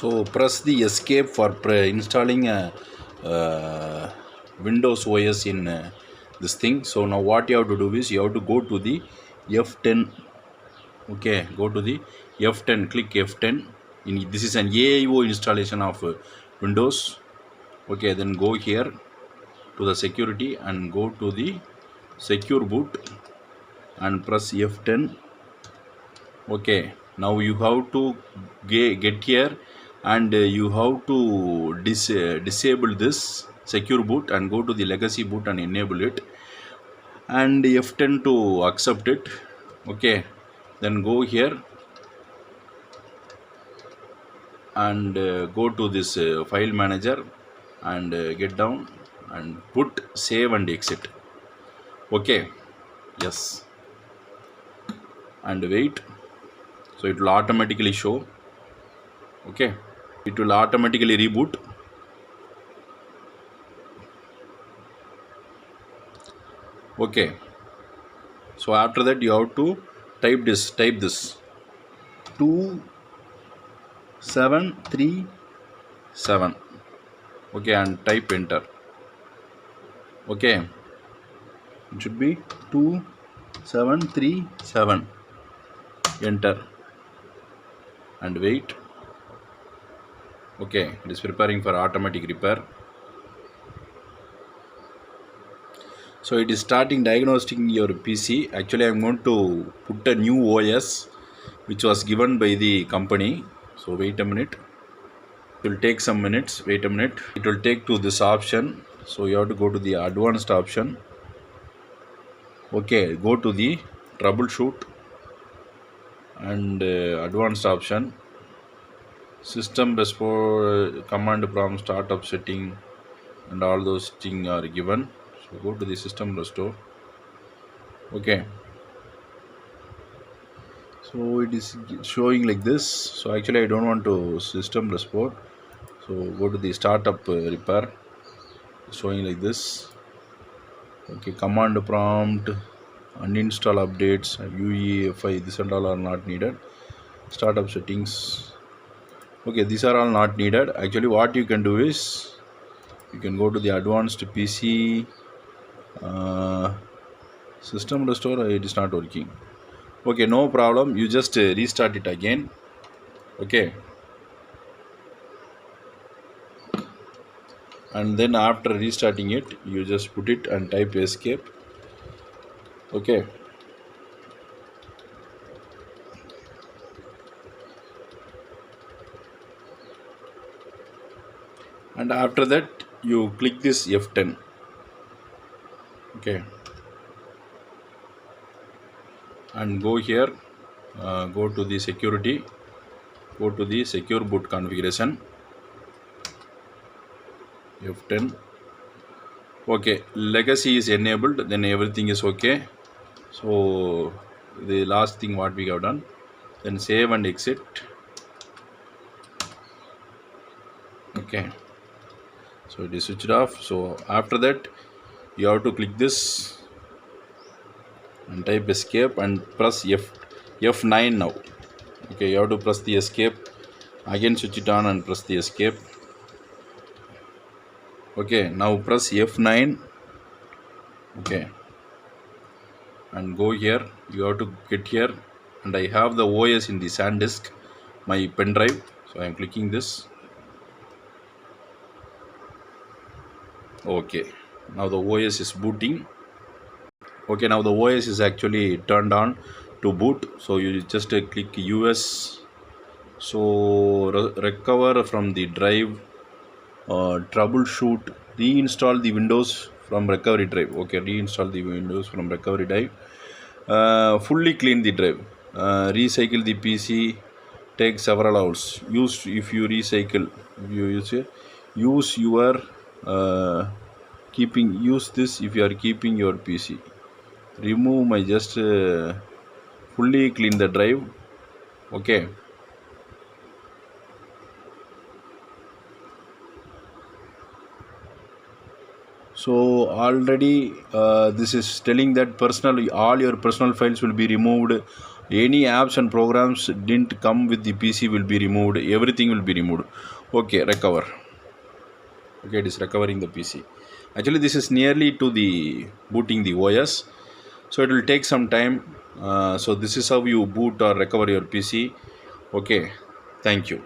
So press the escape for installing Windows OS in this thing. So now what you have to do is you have to go to the F10. Okay, go to the F10, click F10. This is an AIO installation of Windows. Okay, then go here to the security and go to the secure boot and press F10. Okay, now you have to get here and you have to disable this secure boot and go to the legacy boot and enable it, and F10 to accept it. Okay, then go here and go to this file manager and get down and put save and exit. Okay, yes, and wait. So it will automatically show. Okay, it will automatically reboot. Okay, so after that you have to type this 2737. Okay, and type enter. Okay, it should be 2737. Enter and wait. Okay, it is preparing for automatic repair. So it is starting diagnosing your PC. Actually, I am going to put a new OS which was given by the company. So wait a minute. It will take some minutes. Wait a minute. It will take to this option. So you have to go to the advanced option. Okay, go to the troubleshoot and advanced option. System restore, command prompt, startup setting, and all those things are given. So go to the system restore. Okay, so it is showing like this. So actually I don't want to system restore, so go to the startup repair, showing like this. Okay, command prompt, uninstall updates, UEFI, this and all are not needed. Startup settings, okay, these are all not needed. Actually what you can do is you can go to the advanced PC, system restore. It is not working. Okay, no problem, you just restart it again. Okay, and then after restarting it you just put it and type escape. Okay, and after that you click this F10. Okay, and go here, go to the security, go to the secure boot configuration, F10. Okay, legacy is enabled, then everything is okay. So the last thing what we have done, then save and exit. Okay, so it is switched off. So after that you have to click this and type escape and press F9 now. Okay, you have to press the escape again, switch it on and press the escape. Okay, now press F9. Okay, and go here. You have to get here, and I have the OS in the SanDisk, my pen drive. So I am clicking this. Okay, now the OS is booting. Okay, now the OS is actually turned on to boot. So you just click US. So recover from the drive, troubleshoot, reinstall the Windows from recovery drive. Okay, reinstall the Windows from recovery drive, fully clean the drive, recycle the PC, take several hours. Use, if you recycle, if you use your use this if you are keeping your PC. Remove my just fully clean the drive. Okay, so already this is telling that all your personal files will be removed Any apps and programs didn't come with the PC will be removed. Everything will be removed. Okay, recover. Okay, it is recovering the PC. Actually, this is nearly to the booting the OS, so it will take some time. So this is how you boot or recover your PC. Okay, thank you.